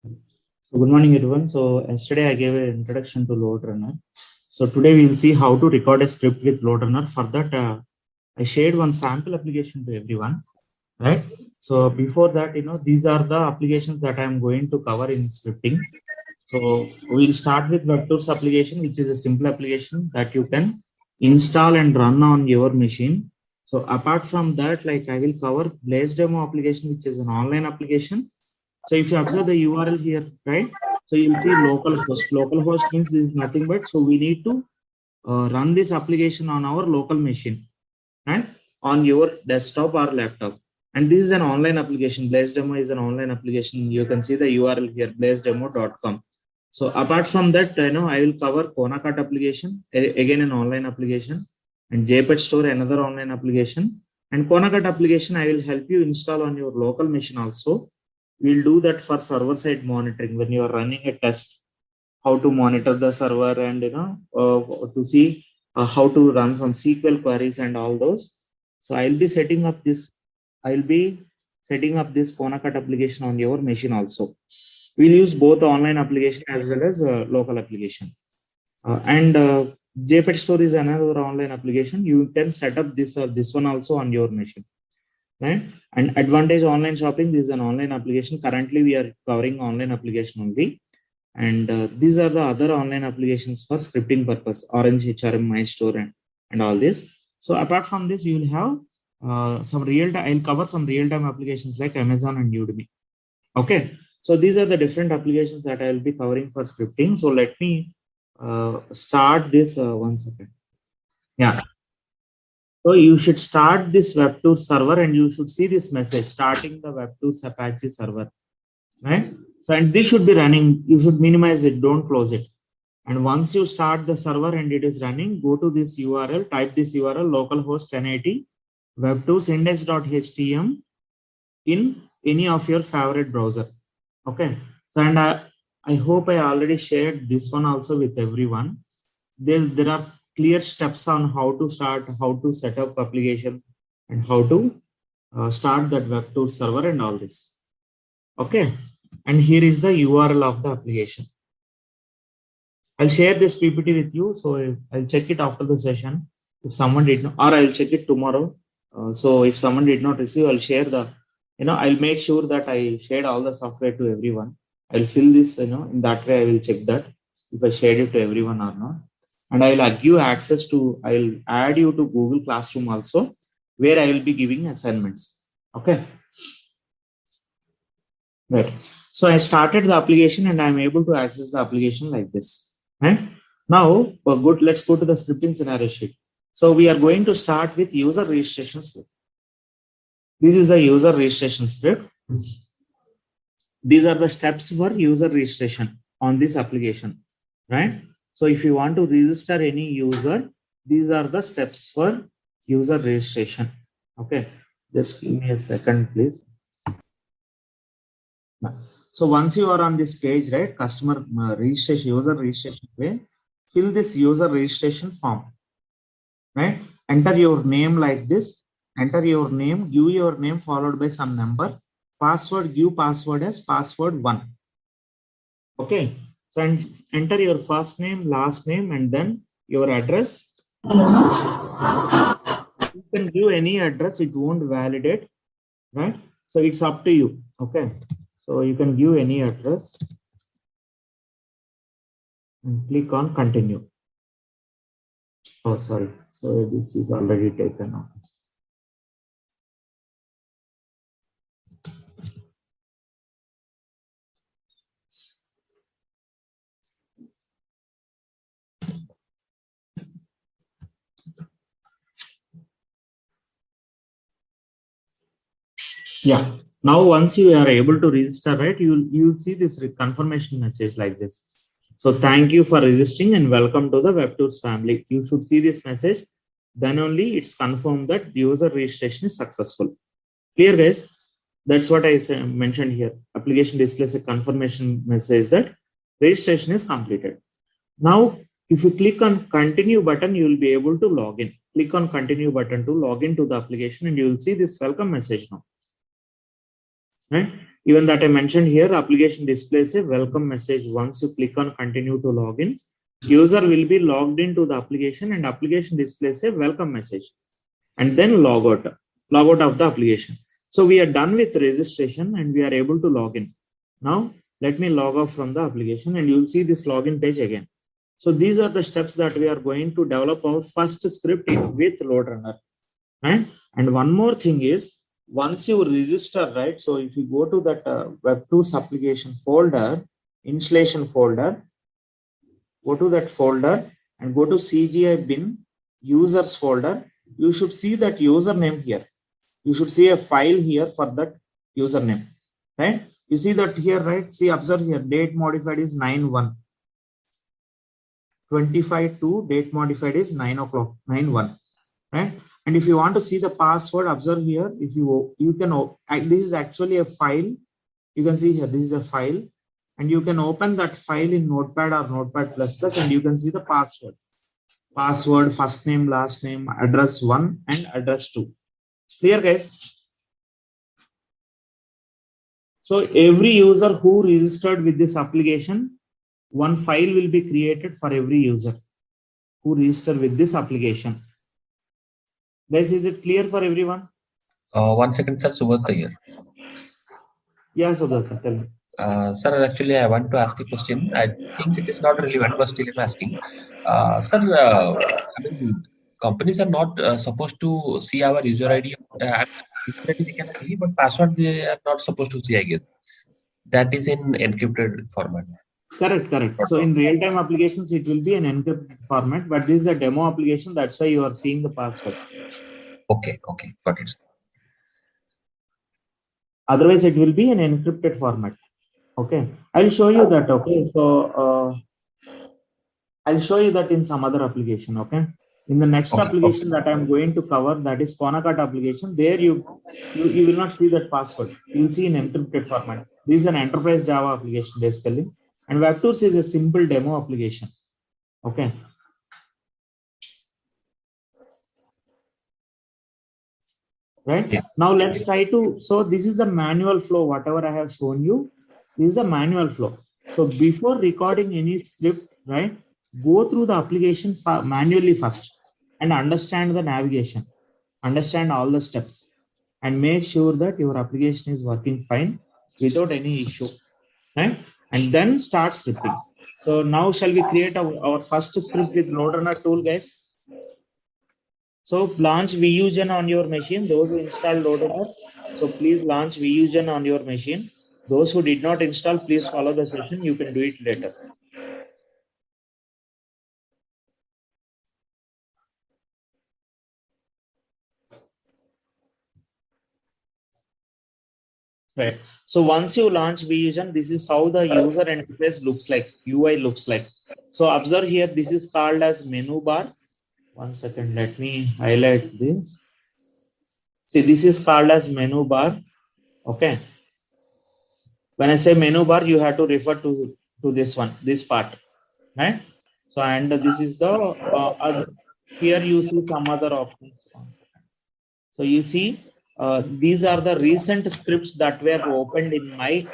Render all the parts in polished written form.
So good morning, everyone. So yesterday I gave an introduction to LoadRunner. So today we will see how to record a script with LoadRunner. For that, I shared one sample application to everyone, right? So before that, these are the applications that I am going to cover in scripting. So we'll start with WebTools application, which is a simple application that you can install and run on your machine. So apart from that, like I will cover Blaze demo application, which is an online application. So if you observe the URL here, right? So you'll see localhost. Localhost means this is nothing but, so we need to run this application on our local machine, right? On your desktop or laptop. And this is an online application. Blaze demo is an online application. You can see the URL here, blazedemo.com. So apart from that, I will cover Konakart application, again an online application, and Jpet store, another online application. And Konakart application, I will help you install on your local machine also. We'll do that for server side monitoring when you are running a test, how to monitor the server and to see how to run some SQL queries and all those. So I'll be setting up this. I'll be setting up this Konakart application on your machine also. We'll use both online application as well as local application. And Jpet store is another online application. You can set up this one also on your machine. Right? And Advantage Online Shopping, this is an online application. Currently, we are covering online application only. And these are the other online applications for scripting purpose, Orange HRM, My Store, and all this. So apart from this, you will have some real-time, I'll cover some real-time applications like Amazon and Udemy. Okay. So these are the different applications that I will be covering for scripting. So let me start this 1 second. Yeah. So you should start this WebTools server and you should see this message starting the WebTools Apache server, right? So, and this should be running. You should minimize it. Don't close it. And once you start the server and it is running, go to this URL, type this URL, localhost 1080 webtools index.htm in any of your favorite browser. Okay. So, and I hope I already shared this one also with everyone. There are clear steps on how to start, how to set up application, and how to start that WebTools server and all this. Okay. And here is the URL of the application. I'll share this PPT with you. So I'll check it after the session. If someone did not, or I'll check it tomorrow. So if someone did not receive, I'll share the, I'll make sure that I shared all the software to everyone. I'll fill this, in that way I will check that if I shared it to everyone or not. And I'll give access to, I'll add you to Google Classroom also, where I will be giving assignments. Okay. Right. So I started the application and I'm able to access the application like this. Right. Now, good. Let's go to the scripting scenario sheet. So we are going to start with user registration script. This is the user registration script. These are the steps for user registration on this application. Right. So if you want to register any user, these are the steps for user registration. Okay, just give me a second, please. So once you are on this page, right, customer registration, user registration way, fill this user registration form, right? Enter your name like this, enter your name, give your name followed by some number, password, give password as password 1. Okay. So enter your first name, last name, and then your address. You can give any address, it won't validate, right? So it's up to you. Okay. So you can give any address and click on continue. Oh, sorry. So this is already taken off. Yeah. Now, once you are able to register, right, you'll see this confirmation message like this. So thank you for registering and welcome to the WebTools family. You should see this message. Then only it's confirmed that user registration is successful. Clear, guys? That's what I mentioned here. Application displays a confirmation message that registration is completed. Now, if you click on continue button, you will be able to log in. Click on continue button to log into the application and you will see this welcome message now. Right? Even that I mentioned here, application displays a welcome message. Once you click on continue to login, user will be logged into the application and application displays a welcome message, and then log out of the application. So we are done with registration and we are able to log in. Now let me log off from the application and you'll see this login page again. So these are the steps that we are going to develop our first script with LoadRunner. Right? And one more thing is, once you register, right? So if you go to that web tools application folder, installation folder, go to that folder and go to CGI bin users folder. You should see that username here. You should see a file here for that username, right? You see that here, right? See, observe here, date modified is 9/1. 25 to date modified is 9 o'clock, 9/1. Right? And if you want to see the password, observe here. If you can, this is actually a file. You can see here, this is a file, and you can open that file in Notepad or Notepad++, and you can see the password. Password, first name, last name, address 1 and address 2. Clear, guys? So every user who registered with this application, one file will be created for every user who registered with this application. Guys, is it clear for everyone? 1 second, sir. Subhata here. Yeah, Subhata, tell me. Sir, actually, I want to ask a question. I think it is not relevant, but still I'm asking. Sir, I mean, companies are not supposed to see our user ID. User ID they can see, but password they are not supposed to see, I guess. That is in encrypted format. Correct. So in real-time applications, it will be an encrypted format, but this is a demo application. That's why you are seeing the password. Okay, got it. Otherwise, it will be an encrypted format. Okay, I'll show you that. Okay, so I'll show you that in some other application. Okay, in the next application that I'm going to cover, that is Konakat application. There you will not see that password. You will see in encrypted format. This is an enterprise Java application basically, and WebTools is a simple demo application. Okay. Right? Yes. Now let's try to, so this is the manual flow, whatever I have shown you, this is a manual flow. So before recording any script, right, go through the application manually first and understand the navigation, understand all the steps, and make sure that your application is working fine without any issue, right? And then start scripting. So now shall we create our first script with LoadRunner tool, guys? So launch VUgen on your machine. Those who installed LoadRunner, so please launch VUgen on your machine. Those who did not install, please follow the session. You can do it later. Right. So once you launch VUgen, this is how the user interface looks like. UI looks like. So observe here. This is called as menu bar. 1 second. Let me highlight this. See, this is called as menu bar. Okay. When I say menu bar, you have to refer to this one, this part, right? So, and this is the other, here you see some other options. So you see, these are the recent scripts that were opened in my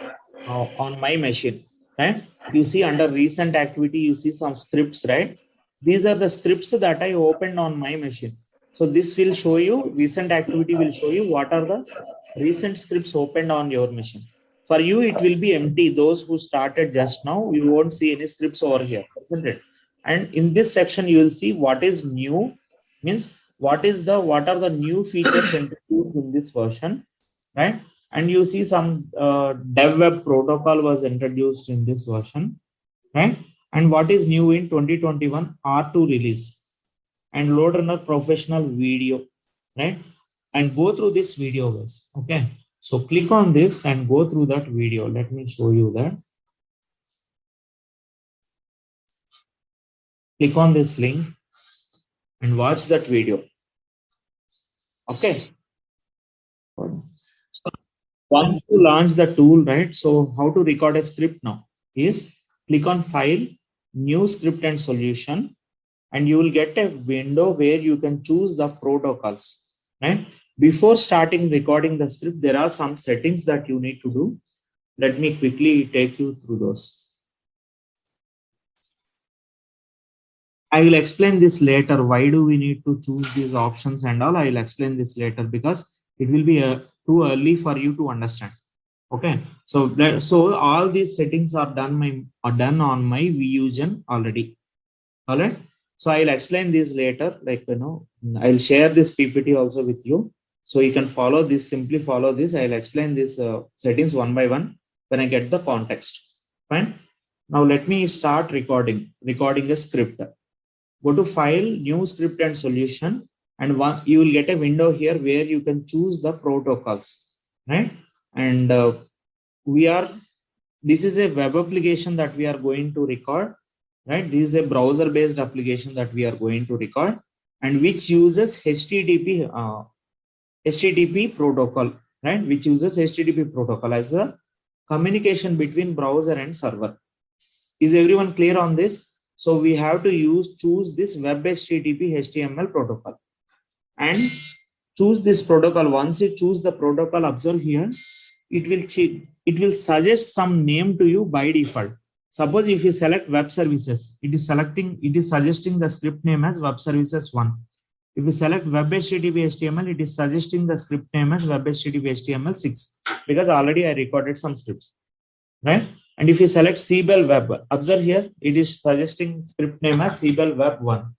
on my machine, right? You see under recent activity, you see some scripts, right? These are the scripts that I opened on my machine. So this will show you, recent activity will show you what are the recent scripts opened on your machine. For you, it will be empty. Those who started just now, you won't see any scripts over here, isn't it? And in this section, you will see what is new, means what are the new features introduced in this version, right? And you see some dev web protocol was introduced in this version, right? And what is new in 2021 R2 release and LoadRunner professional video, right? And go through this video, guys. Okay, so click on this and go through that video. Let me show you that. Click on this link and watch that video. Okay. So once you launch the tool, right? So how to record a script now is click on File, New Script and Solution, and you will get a window where you can choose the protocols, right? Before starting recording the script, there are some settings that you need to do. Let me quickly take you through those. I will explain this later. Why do we need to choose these options and all? I will explain this later because it will be too early for you to understand. Okay, so all these settings are done on my Vusion already. All right. So I'll explain this later. Like I'll share this PPT also with you, so you can follow this. Simply follow this. I'll explain these settings one by one when I get the context. Fine. Now let me start recording a script. Go to File, New Script and Solution, and you will get a window here where you can choose the protocols, right? And this is a web application that we are going to record, right? This is a browser based application that we are going to record, and which uses HTTP protocol, right? Which uses HTTP protocol as a communication between browser and server. Is everyone clear on this? So we have to choose this web HTTP HTML protocol and choose this protocol. Once you choose the protocol, observe here, it will suggest some name to you by default. Suppose if you select web services, it is suggesting the script name as web services 1. If you select web HTTP HTML, it is suggesting the script name as web HTTP HTML 6 because already I recorded some scripts, right? And if you select CBEL web, observe here, it is suggesting script name as CBEL web 1,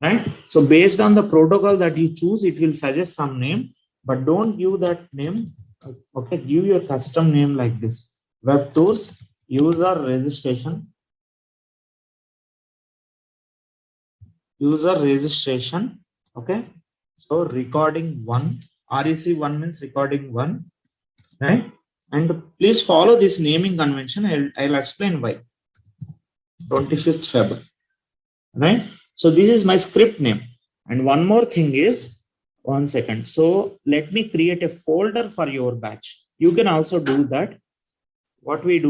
right? So based on the protocol that you choose, it will suggest some name, but don't give that name. Okay, give your custom name like this: web tours user registration, okay? So recording 1, REC1 means recording 1, right? And please follow this naming convention. I'll explain why. 25th February, right? So this is my script name. And one more thing is, one second. So let me create a folder for your batch. You can also do that. What we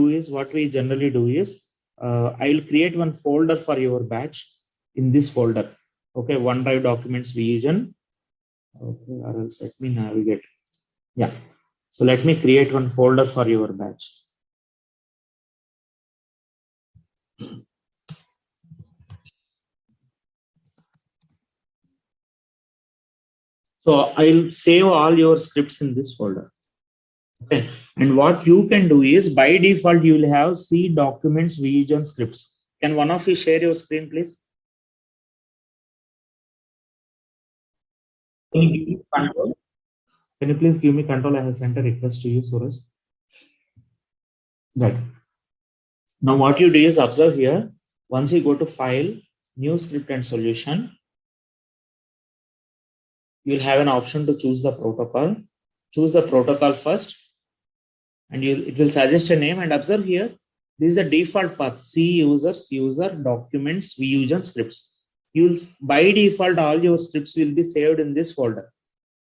generally do is, I'll create one folder for your batch in this folder. Okay, OneDrive documents Vusion. Okay, or else let me navigate. Yeah. So let me create one folder for your batch. So I'll save all your scripts in this folder. Okay. And what you can do is, by default, you will have C documents Vusion scripts. Can one of you share your screen, please? Can you give me control? Can you please give me control? I have sent a request to you, Suraj. Right. Now what you do is, observe here. Once you go to File, New Script and Solution, you will have an option to choose the protocol. Choose the protocol first, and it will suggest a name. And observe here, this is the default path: C users, user, documents, Vusion scripts. By default, all your scripts will be saved in this folder.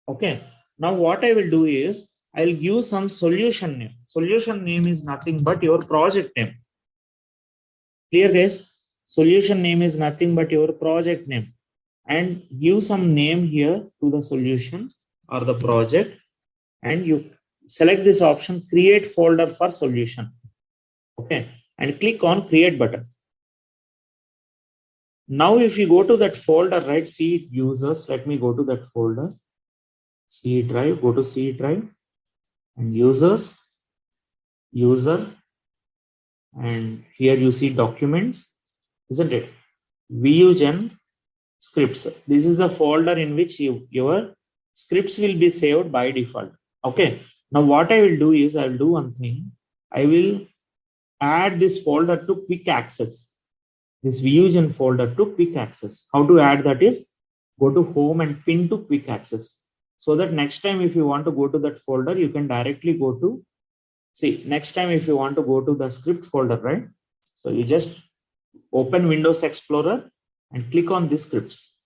Okay. Now what I will do is, I'll give some solution name. Solution name is nothing but your project name. Clear, guys? Solution name is nothing but your project name. And give some name here to the solution or the project, and you select this option, create folder for solution. Okay, and click on create button. Now if you go to that folder, right, C users, let me go to that folder, C drive, go to C drive and users, user, and here you see documents, isn't it? Vusion scripts. This is the folder in which your scripts will be saved by default. Okay. Now what I will do is, I will do one thing. I will add this folder to quick access. This Vusion folder to quick access. How to add that is, go to home and pin to quick access. So that next time if you want to go to that folder, you can directly go to, see, next time if you want to go to the script folder, right? So you just open Windows Explorer and click on the scripts.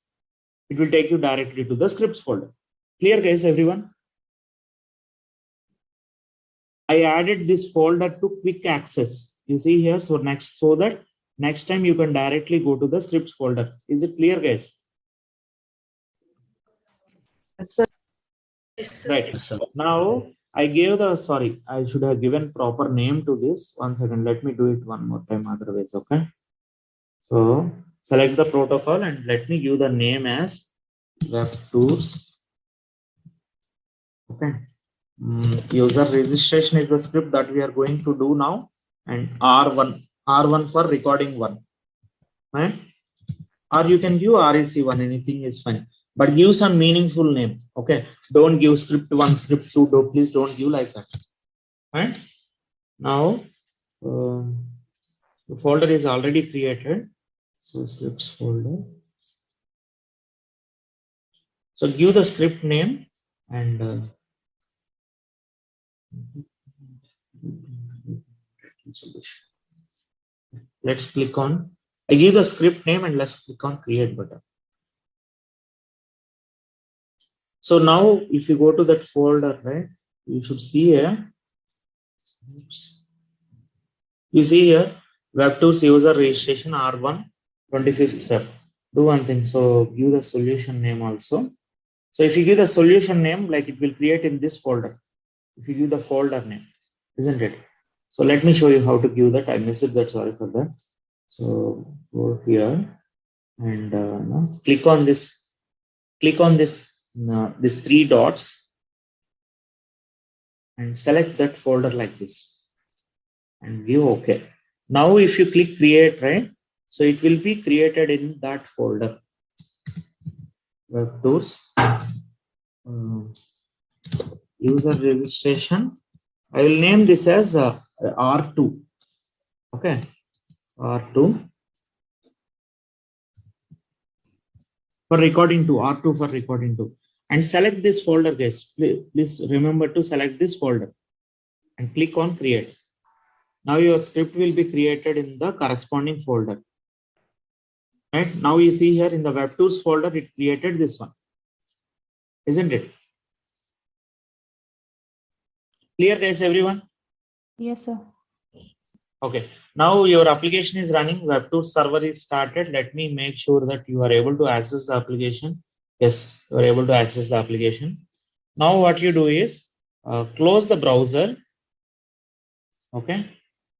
It will take you directly to the scripts folder. Clear, guys, everyone? I added this folder to quick access. You see here, so that next time you can directly go to the scripts folder. Is it clear, guys? Yes, sir. Right. Yes, sir. Now I gave the, sorry, I should have given proper name to this. 1 second, let me do it one more time otherwise, okay? So select the protocol and let me give the name as web tours. Okay. User registration is the script that we are going to do now, and R1 for recording one, right? Or you can give REC1, anything is fine, but give some meaningful name. Okay, don't give script 1, script 2, please don't give like that, right? Now the folder is already created, so scripts folder. So give the script name and let's click on, I give the script name and let's click on create button. So now if you go to that folder, right, you should see here, oops, you see here web2's user registration R1 25th step. Do one thing, so give the solution name also. So if you give the solution name, like it will create in this folder. If you give the folder name, isn't it? So let me show you how to give that. I missed that, sorry for that. So go here and now click on this these 3 dots and select that folder like this and give OK. Now if you click create, right, so it will be created in that folder, web tools, user registration. I will name this as R2. Okay, R2 for recording 2, R2 for recording 2, and select this folder, guys. Please remember to select this folder and click on create. Now your script will be created in the corresponding folder. Right now you see here in the web tools folder, it created this one, isn't it? Clear, guys, everyone? Yes, sir. Okay, now your application is running, web tools server is started. Let me make sure that you are able to access the application. Yes, you are able to access the application. Now what you do is close the browser. Okay,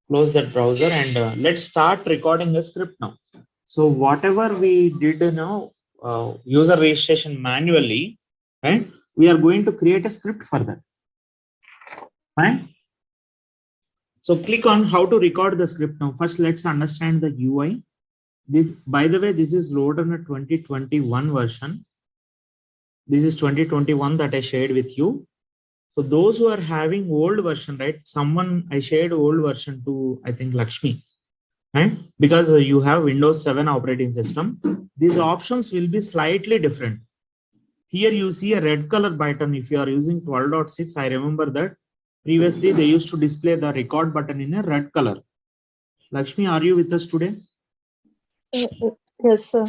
close that browser and let's start recording the script now. So whatever we did now, user registration manually, right? We are going to create a script for that. Right? So click on how to record the script now. First, let's understand the UI. This, by the way, this is LoadRunner 2021 version. This is 2021 that I shared with you. So those who are having old version, right? Someone I shared old version to, I think Lakshmi, right? Because you have Windows 7 operating system. These options will be slightly different. Here you see a red color button. If you are using 12.6, I remember that previously they used to display the record button in a red color. Lakshmi, are you with us today? Yes, sir.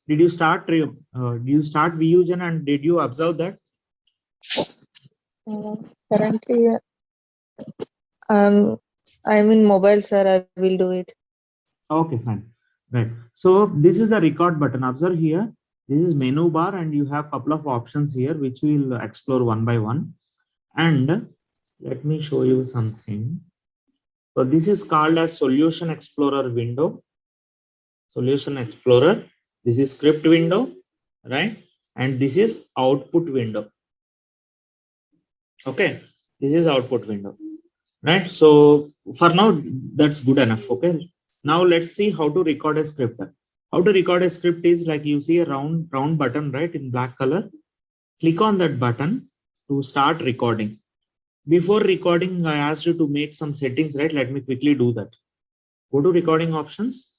Did you start Vusion and did you observe that? Currently, I'm in mobile, sir. I will do it. Okay, fine. Right. So this is the record button. Observe here. This is menu bar and you have a couple of options here which we'll explore one by one. And let me show you something. So this is called as Solution Explorer window. Solution Explorer. This is script window, right? And this is output window. Okay, this is output window, right? So for now, that's good enough. Okay. Now let's see how to record a script. How to record a script is like you see a round button, right, in black color. Click on that button to start recording. Before recording, I asked you to make some settings, right? Let me quickly do that. Go to recording options.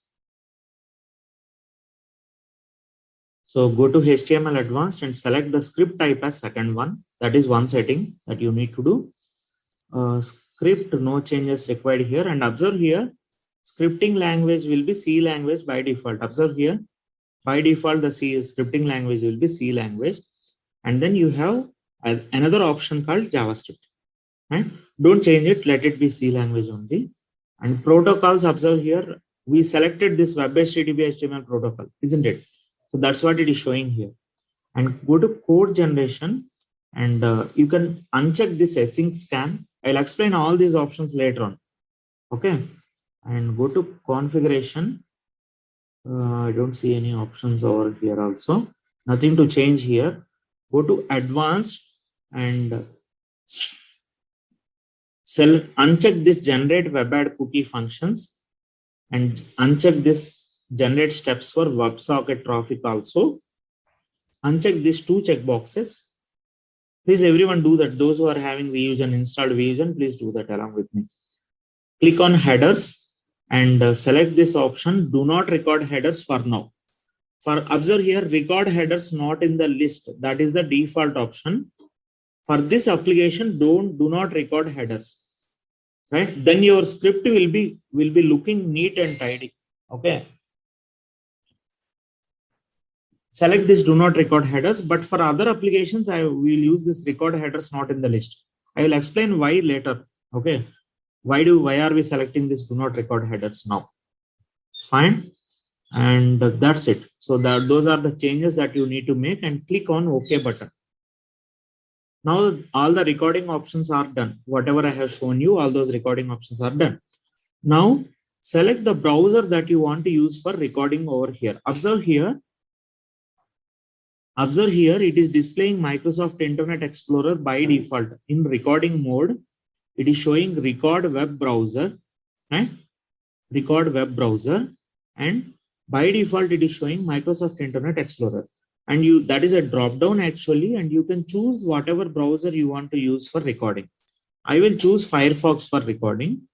So go to HTML advanced and select the script type as second one. That is one setting that you need to do. Script, no changes required here. And observe here, scripting language will be C language by default. Observe here, by default, the C scripting language will be C language. And then you have another option called JavaScript. Right? Don't change it, let it be C language only. And protocols, observe here, we selected this web HTTP HTML protocol, isn't it? So that's what it is showing here. And go to code generation. And you can uncheck this async scan. I'll explain all these options later on. Okay, and go to configuration. I don't see any options over here also. Nothing to change here. Go to advanced and uncheck this generate web add cookie functions and uncheck this generate steps for WebSocket traffic also. Uncheck these two checkboxes. Please everyone do that. Those who are having Vusion installed Vusion, please do that along with me. Click on headers and select this option. Do not record headers for now. For observe here, record headers not in the list. That is the default option. For this application, do not record headers. Right? Then your script will be looking neat and tidy. Okay. Select this do not record headers, but for other applications, I will use this record headers not in the list. I will explain why later. Okay. Why are we selecting this do not record headers now? Fine. And that's it. So those are the changes that you need to make, and click on OK button. Now all the recording options are done. Whatever I have shown you, all those recording options are done. Now select the browser that you want to use for recording over here. Observe here, it is displaying Microsoft Internet Explorer by default. In recording mode, it is showing record web browser, right? Record web browser, and by default it is showing Microsoft Internet Explorer. And that is a drop down actually, and you can choose whatever browser you want to use for recording. I will choose Firefox for recording.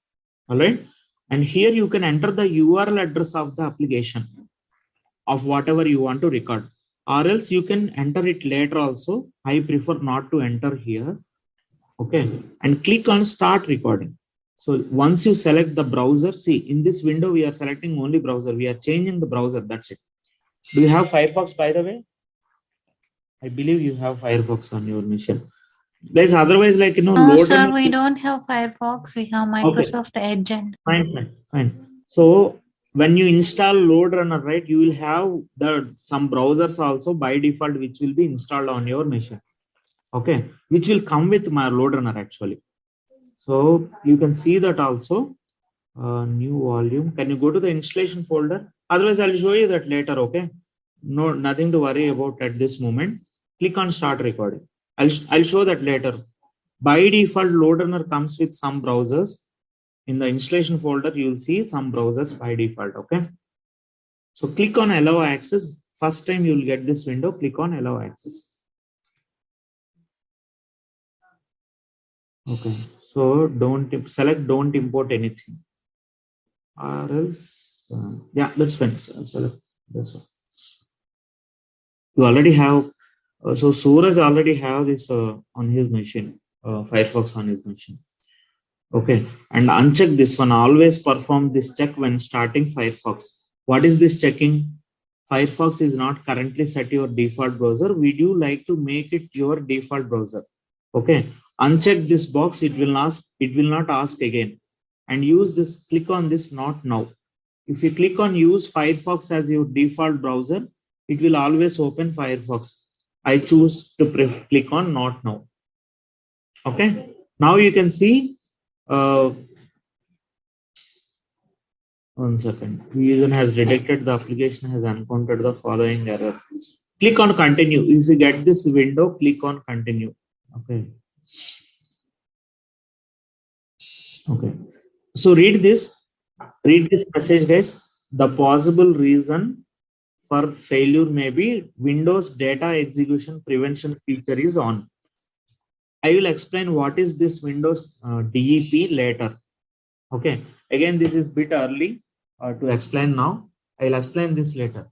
All right. And here you can enter the URL address of the application of whatever you want to record, or else you can enter it later also. I prefer not to enter here. Okay. And click on start recording. So once you select the browser, see in this window, we are selecting only browser. We are changing the browser. That's it. Do you have Firefox, by the way? I believe you have Firefox on your machine. Guys, otherwise, like, No, sir, we don't have Firefox. We have Microsoft Edge. Fine. So when you install LoadRunner, right, you will have some browsers also by default, which will be installed on your machine. Okay, which will come with my LoadRunner actually. So you can see that also. New volume. Can you go to the installation folder? Otherwise, I'll show you that later. Okay. No, nothing to worry about at this moment. Click on start recording. I'll show that later. By default, LoadRunner comes with some browsers. In the installation folder, you will see some browsers by default. Okay. So click on allow access. First time you will get this window. Click on allow access. Okay. So don't import anything. Or else, yeah, that's fine. Select this one. You already have. So Suraj already have this on his machine. Firefox on his machine. Okay, and uncheck this one. Always perform this check when starting Firefox. What is this checking? Firefox is not currently set your default browser. We do like to make it your default browser. Okay, uncheck this box. It will not ask again. And use this. Click on this not now. If you click on use Firefox as your default browser, it will always open Firefox. I choose to click on not now. Okay, now you can see. One second. User has detected the application has encountered the following error. Click on continue. If you get this window, click on continue. Okay. Okay. So read this message, guys. The possible reason for failure may be Windows data execution prevention feature is on. I will explain what is this Windows DEP later. Okay. Again, this is bit early to explain now. I will explain this later.